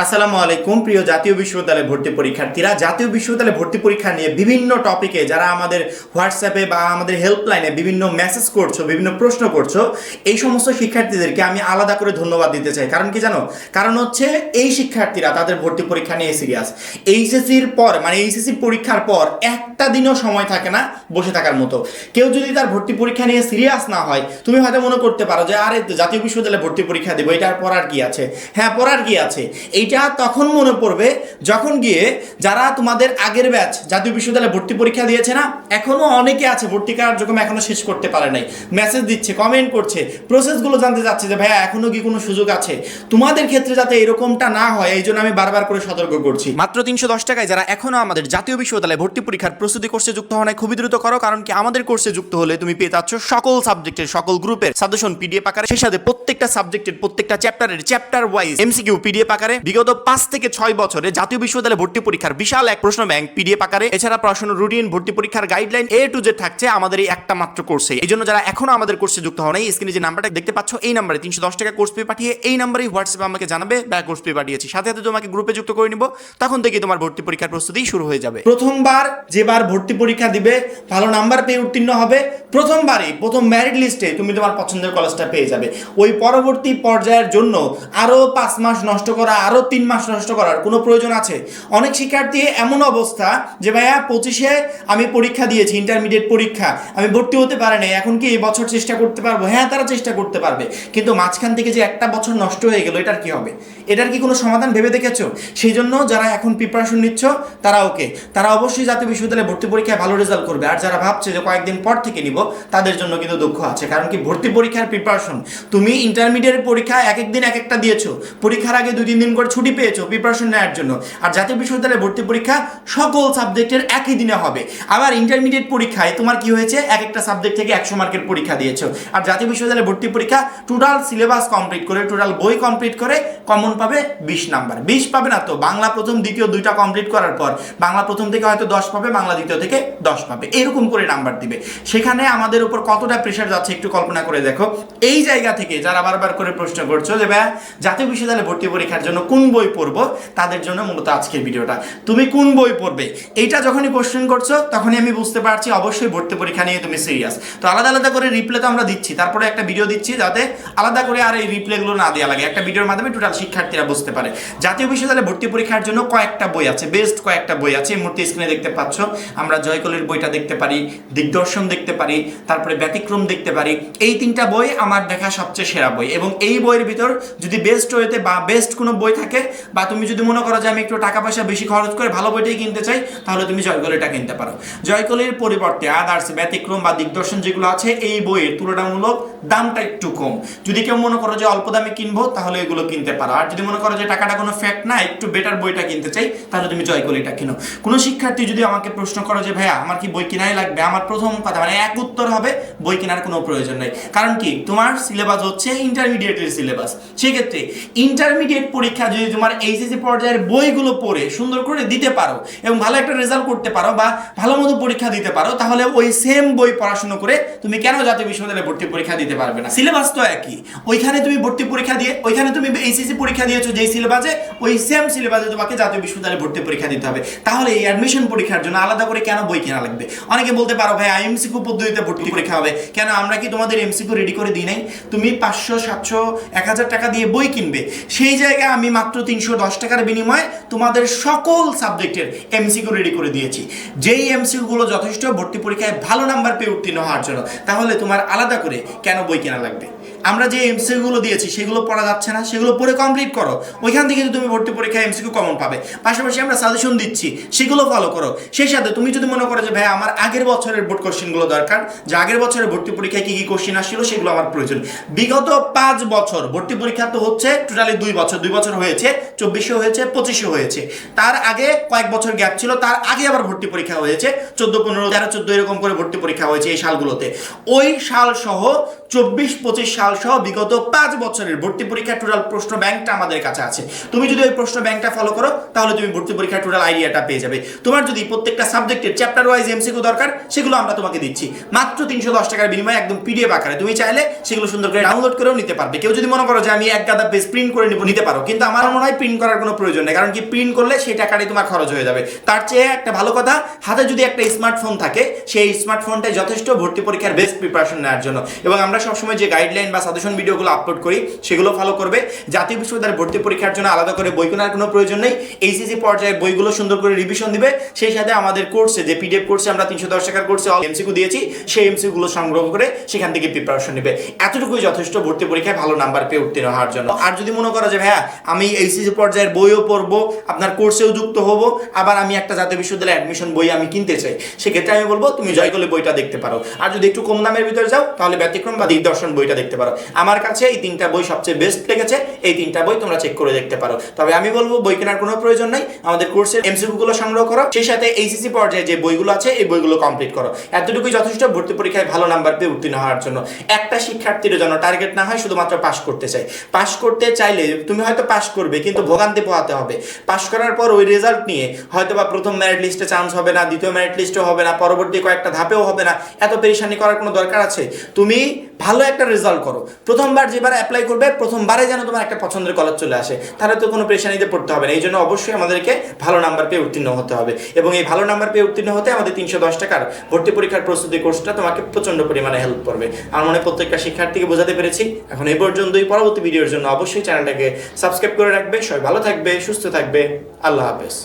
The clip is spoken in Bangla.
আসসালামু আলাইকুম প্রিয় জাতীয় বিশ্ববিদ্যালয় ভর্তি পরীক্ষার্থীরা। জাতীয় বিশ্ববিদ্যালয় ভর্তি পরীক্ষা নিয়ে বিভিন্ন টপিকে যারা আমাদের হোয়াটসঅ্যাপে বা আমাদের হেল্পলাইনে বিভিন্ন মেসেজ করছো, বিভিন্ন প্রশ্ন করছো, এই সমস্ত শিক্ষার্থীদেরকে আমি আলাদা করে ধন্যবাদ দিতে চাই। কারণ কি জানো? কারণ হচ্ছে এই শিক্ষার্থীরা তাদের ভর্তি পরীক্ষা নিয়ে সিরিয়াস। এইচএসসির পর মানে এইচএসসি পরীক্ষার পর একটা দিনও সময় থাকে না বসে থাকার মতো। কেউ যদি তার ভর্তি পরীক্ষা নিয়ে সিরিয়াস না হয়, তুমি হয়তো মনে করতে পারো যে আরে জাতীয় বিশ্ববিদ্যালয়ে ভর্তি পরীক্ষা দেবো, এটা আর পড়ার কি আছে? হ্যাঁ, পড়ার কি আছে। এইটা তখন মনে পড়বে যখন গিয়ে যারা তোমাদের আগের ব্যাচ জাতীয় বিশ্ববিদ্যালয়ে ভর্তি পরীক্ষা দিয়েছে না, এখনো অনেকে আছে ভর্তি কার্যক্রম এখনো শেষ করতে পারে নাই, মেসেজ দিচ্ছে, কমেন্ট করছে, প্রসেসগুলো জানতে চাচ্ছে যে ভাইয়া এখনো কি কোনো সুযোগ আছে। তোমাদের ক্ষেত্রে যাতে এরকমটা না হয় এই জন্য আমি বারবার করে সতর্ক করছি। মাত্র 310 টাকায় যারা এখনো আমাদের জাতীয় বিশ্ববিদ্যালয়ে ভর্তি পরীক্ষার প্রস্তুতি কোর্সে যুক্ত হওয়া খুবই দ্রুত করো। কারণ কি আমাদের কোর্সে যুক্ত হলে তুমি পেয়ে যাচ্ছ সকল সাবজেক্টের সকল গ্রুপের সাজেশন পিডিএফ আকারে, সেই সাথে প্রত্যেকটা সাবজেক্টের প্রত্যেকটা চ্যাপ্টারের চ্যাপ্টার ওয়াইজ এমসিকিউ পিডিএফ আকারে, বিগত 5 থেকে 6 বছরে জাতীয় বিশ্ববিদ্যালয়ে ভর্তি পরীক্ষার বিশাল এক প্রশ্ন ব্যাংক পিডিএফ আকারে, এছাড়া পড়াশোনার রুটিন, ভর্তি পরীক্ষার গাইডলাইন A to Z থাকছে আমাদের এই একটা মাত্র কোর্সে। এই জন্য যারা এখনো আমাদের কোর্সে যুক্ত হও নাই, স্ক্রিনে যে নাম্বারটা দেখতে পাচ্ছ এই নাম্বারে 310 টাকা কোর্স ফি পাঠিয়ে এই নাম্বারে হোয়াটসঅ্যাপে আমাকে জানাবে বা কোর্স ফি পাঠিয়েছি, সাথে সাথে তোমাকে গ্রুপে যুক্ত করে নিব। তখন থেকে তোমার ভর্তি পরীক্ষার প্রস্তুতি শুরু হয়ে যাবে। প্রথমবার যেবার ভর্তি পরীক্ষা দিবে, ভালো নাম্বার পেয়ে উত্তীর্ণ হবে, প্রথমবারই প্রথম মেরিট লিস্টে তুমি তোমার পছন্দের কলেজটা পেয়ে যাবে। ওই পরবর্তী পর্যায়ের জন্য আরো 5 মাস নষ্ট করা, আরো 3 মাস নষ্ট করার কোনো প্রয়োজন আছে? অনেক শিক্ষার্থী এমন অবস্থা যে ভাইয়া 25-এ আমি পরীক্ষা দিয়েছি, ইন্টারমিডিয়েট পরীক্ষা, আমি ভর্তি হতে পারি নাই, এখন কি এই বছর চেষ্টা করতে পারবো? হ্যাঁ, তারা চেষ্টা করতে পারবে, কিন্তু মাঝখান থেকে যে একটা বছর নষ্ট হয়ে গেল, এটার কি হবে? এটার কি কোনো সমাধান ভেবে দেখেছো? সেই জন্য যারা এখন প্রিপারেশন নিচ্ছ তারা অবশ্যই জাতীয় বিশ্ববিদ্যালয়ে ভর্তি পরীক্ষায় ভালো রেজাল্ট করবে। আর যারা ভাবছে যে কয়েকদিন পর থেকে নিব, তাদের জন্য কিন্তু দুঃখ আছে। কারণ কি ভর্তি পরীক্ষার প্রিপারেশন, তুমি ইন্টারমিডিয়েট পরীক্ষা এক একদিন এক একটা দিয়েছো, পরীক্ষার আগে 2-3 দিন করে ছুটি পেয়েছো প্রিপারেশন নেওয়ার জন্য। আর জাতীয় বিশ্ববিদ্যালয়ে ভর্তি পরীক্ষা সকল সাবজেক্টের একই দিনে হবে। আবার ইন্টারমিডিয়েট পরীক্ষায় তোমার কি হয়েছে, এক একটা সাবজেক্ট থেকে 100 মার্কের পরীক্ষা দিয়েছো। আর জাতীয় বিশ্ববিদ্যালয়ে ভর্তি পরীক্ষা টোটাল সিলেবাস কমপ্লিট করে, টোটাল বই কমপ্লিট করে কমন পাবে 20 নাম্বার। 20 পাবে না তো, বাংলা প্রথম দ্বিতীয় দুইটা কমপ্লিট করার পর বাংলা প্রথম থেকে হয়তো 10 পাবে, বাংলা দ্বিতীয় থেকে 10 পাবে, এরকম করে নাম্বার দিবে। সেখানে আমাদের উপর কতটা প্রেশার যাচ্ছে একটু কল্পনা করে দেখো। এই জায়গা থেকে যারা বারবার করে প্রশ্ন করছো যে ভাইয়া জাতীয় বিশ্ববিদ্যালয়ে ভর্তি পরীক্ষার জন্য কোন বই পড়বো, তাদের জন্য মূলত আজকের ভিডিওটা। তুমি কোন বই পড়বে এইটা যখনই কোশ্চেন করছো, তখনই আমি বুঝতে পারছি অবশ্যই ভর্তি পরীক্ষা নিয়ে তুমি সিরিয়াস। তো আলাদা আলাদা করে রিপ্লে তো আমরা দিচ্ছি, তারপরে একটা ভিডিও দিচ্ছি যাতে আলাদা করে আর এই রিপ্লেগুলো না দেওয়া লাগে, একটা ভিডিওর মাধ্যমে টোটাল শিক্ষার্থীরা বুঝতে পারে। জাতীয় বিশ্ববিদ্যালয়ে ভর্তি পরীক্ষার জন্য কয়েকটা বই আছে, বেস্ট কয়েকটা বই আছে। এই মুহূর্তে স্ক্রিনে দেখতে পাচ্ছ, আমরা জয়কলির বইটা দেখতে পারি, দিগদর্শন দেখতে পারি, তারপরে ব্যতিক্রম দেখতে পারি। এই 3টা বই আমার দেখা সবচেয়ে সেরা বই। এবং এই বইয়ের ভিতর যদি বেস্ট ওয়েতে বা বেস্ট কোনো বই থাকে, বা তুমি যদি মনে করো যে আমি একটু টাকা পয়সা বেশি খরচ করে ভালো বইটাই কিনতে চাই, তাহলে তুমি জয়কলিটা কিনতে পারো। জয়কলির পরিবর্তে আদার্স, ব্যতিক্রম বা দিগদর্শন যেগুলো আছে, এই বইয়ের তুলনামূলক দামটা একটু কম। যদি কেউ মনে করো যে অল্প দামে কিনবো, তাহলে এগুলো কিনতে পারো। আর যদি মনে করো যে টাকাটা কোনো ফ্যাক্ট না, একটু বেটার বইটা কিনতে চাই, তাহলে তুমি জয়কলিটা কিনো। কোনো শিক্ষার্থী যদি আমাকে প্রশ্ন করো যে ভাইয়া আমার কি বই কেনাই লাগবে, আমার প্রথম কথা মানে এক উত্তর হবে বই কেনার কোনো প্রয়োজন নেই। কারণ কি তোমার সিলেবাস হচ্ছে ইন্টারমিডিয়েটের সিলেবাস। সেক্ষেত্রে ইন্টারমিডিয়েট পরীক্ষা যদি তোমার এইচএসসি পর্যায়ের বইগুলো পড়ে সুন্দর করে দিতে পারো এবং ভালো একটা রেজাল্ট করতে পারো বা ভালো মতো পরীক্ষা দিতে পারো, তাহলে ওই সেম বই পড়াশোনা করে তুমি কেন জাতীয় বিশ্ববিদ্যালয়ে ভর্তি পরীক্ষা দিতে পারবে না? সিলেবাস তো একই। ওইখানে তুমি ভর্তি পরীক্ষা দিয়ে, ওইখানে তুমি এইচএসসি পরীক্ষা দিয়েছো যেই সিলেবাসে, ওই সেম সিলেবাসে তোমাকে জাতীয় বিশ্ববিদ্যালয়ে ভর্তি পরীক্ষা দিতে হবে। তাহলে এই অ্যাডমিশন পরীক্ষার জন্য আলাদা করে কেন বই কেনা লাগবে? অনেকে বলতে পারো ভাই এমসিকিউ পদ্ধতিতে ভর্তি পরীক্ষা হবে, কেন আমরা কি তোমাদের এমসিকিউ রেডি করে দিই নাই? তুমি 500, 700, 1000 টাকা দিয়ে বই কিনবে, সেই জায়গায় আমি মাত্র 310 টাকার বিনিময়ে তোমাদের সকল সাবজেক্টের এমসিকিউ রেডি করে দিয়েছি, যেই এমসিকিউগুলো যথেষ্ট ভর্তি পরীক্ষায় ভালো নাম্বার পেয়ে উত্তীর্ণ হওয়ার জন্য। তাহলে তোমার আলাদা করে কেন বই কেনা লাগবে? আমরা যে এমসিকিউগুলো দিয়েছি সেগুলো পড়া যাচ্ছে না, সেগুলো পড়ে কমপ্লিট করো, ওইখান থেকে তুমি ভর্তি পরীক্ষায় এমসিকিউ কমন পাবে। পাশাপাশি আমরা সাজেশন দিচ্ছি, সেগুলো ফলো করো। সেই সাথে তুমি যদি মনে করো যে ভাই আমার আগের বছরের বোর্ড কোশ্চেনগুলো দরকার, যে আগের বছরের ভর্তি পরীক্ষায় কি কি কোশ্চেন আসছিল সেগুলো আমার প্রয়োজন। বিগত 5 বছর ভর্তি পরীক্ষা তো হচ্ছে টোটালি 2 বছর হয়েছে, 2400 হয়েছে, 2500 হয়েছে। তার আগে কয়েক বছর গ্যাপ ছিল, তার আগে আবার ভর্তি পরীক্ষা হয়েছে 14, 15, 13, 14 এরকম করে ভর্তি পরীক্ষা হয়েছে এই সালগুলোতে। ওই সাল সহ 24-25 সাল সহ বিগত 5 বছরের ভর্তি পরীক্ষার টোটাল প্রশ্ন ব্যাংকটা আমাদের কাছে আছে। তুমি যদি ওই প্রশ্ন ব্যাংকটা ফলো করো তাহলে তুমি ভর্তি পরীক্ষার টোটাল আইডিয়াটা পেয়ে যাবে। তোমার যদি প্রত্যেকটা সাবজেক্টের চ্যাপ্টার ওয়াইজ এমসিকিউ দরকার, সেগুলো আমরা তোমাকে দিচ্ছি মাত্র 310 টাকার বিনিময়ে একদম পিডিএফ আকারে। তুমি চাইলে সেগুলো সুন্দর করে ডাউনলোড করেও নিতে পারবে। কেউ যদি মনে করো যে আমি এক গাদা পেজ প্রিন্ট করে নিতে পারো, কিন্তু আমার মনে হয় প্রিন্ট করার কোনো প্রয়োজন নেই, কারণ কি প্রিন্ট করলে সেই টাকাটাই তোমার খরচ হয়ে যাবে। তার চেয়ে একটা ভালো কথা, হাতে যদি একটা স্মার্টফোন থাকে, সেই স্মার্টফোনটাই যথেষ্ট ভর্তি পরীক্ষার বেস্ট প্রিপারেশন নেওয়ার জন্য। এবং আমরা সবসময় যে গাইডলাইন বা সাজেশন ভিডিওগুলো আপলোড করি সেগুলো ফলো করবে। জাতীয় বিশ্ববিদ্যালয়ের ভর্তি পরীক্ষার জন্য আলাদা করে বই কেনার কোনো প্রয়োজন নেই। এইচএসসি পর্যায়ের বইগুলো সুন্দর করে রিভিশন দিবে। সেই সাথে আমাদের কোর্সে যে পিডিএফ কোর্সে আমরা 310 টাকার কোর্সে এমসিকিউ দিয়েছি, সেই এমসিকিউগুলো সংগ্রহ করে সেখান থেকে প্রিপারেশন নেবে। এতটুকুই যথেষ্ট ভর্তি পরীক্ষায় ভালো নাম্বার পেয়ে উত্তীর্ণ হওয়ার জন্য। আর যদি মনে করো যে ভাইয়া আমি এইচএসসি পর্যায়ের বইও পড়বো, আপনার কোর্সেও যুক্ত হবো, আবার আমি একটা জাতীয় বিশ্ববিদ্যালয়ে অ্যাডমিশন বই আমি কিনতে চাই, সেক্ষেত্রে আমি বলবো তুমি জয়কলে বইটা দেখতে পারো। আর যদি একটু কম দামের ভিতরে যাও তাহলে ব্যতিক্রম বা দিগদর্শন বইটা দেখতে পারো। আমার কাছে এই 3টা বই সবচেয়ে বেস্ট লেগেছে। এই 3টা বই তোমরা চেক করে দেখতে পারো। তবে আমি বলবো বই কেনার কোনো প্রয়োজন নাই, আমাদের কোর্সের এমসিকিউ গুলো সংগ্রহ করো, সেই সাথে এইচএসসি পর্যায়ে যে বইগুলো আছে এই বইগুলো কমপ্লিট করো। এতটুকুই যথেষ্ট ভর্তি পরীক্ষায় ভালো নাম্বার পেয়ে উত্তীর্ণ হওয়ার জন্য। একটা শিক্ষার্থীর জন্য টার্গেট না হয় শুধুমাত্র পাস করতে চাই। পাস করতে চাইলে তুমি হয়তো পাস করবে, কিন্তু ভোগান্তি পোহাতে হবে। পাস করার পর ওই রেজাল্ট নিয়ে হয়তো বা প্রথম মেরিট লিস্টে চান্স হবে না, দ্বিতীয় মেরিট লিস্টও হবে না, পরবর্তী কয়েকটা ধাপেও হবে না। এত পেরেশানি করার কোনো দরকার আছে? তুমি ভালো একটা রেজাল্ট করো, প্রথমবার যেবার অ্যাপ্লাই করবে প্রথমবারে যেন তোমার একটা পছন্দের কলেজ চলে আসে, তাহলে তো কোনো পেরেশানিতে পড়তে হবে না। এই জন্য অবশ্যই আমাদেরকে ভালো নাম্বার পেয়ে উত্তীর্ণ হতে হবে। এবং এই ভালো নাম্বার পেয়ে উত্তীর্ণ হতে আমাদের 310 টাকার ভর্তি পরীক্ষার প্রস্তুতি কোর্সটা তোমাকে প্রচন্ড পরিমাণে হেল্প করবে। আমার মনে প্রত্যেকটা শিক্ষার্থীকে বোঝাতে পেরেছি। এখন এই পর্যন্তই। পরবর্তী ভিডিওর জন্য অবশ্যই চ্যানেলটাকে সাবস্ক্রাইব করে রাখবে। সবাই ভালো থাকবে, সুস্থ থাকবে। আল্লাহ হাফেজ।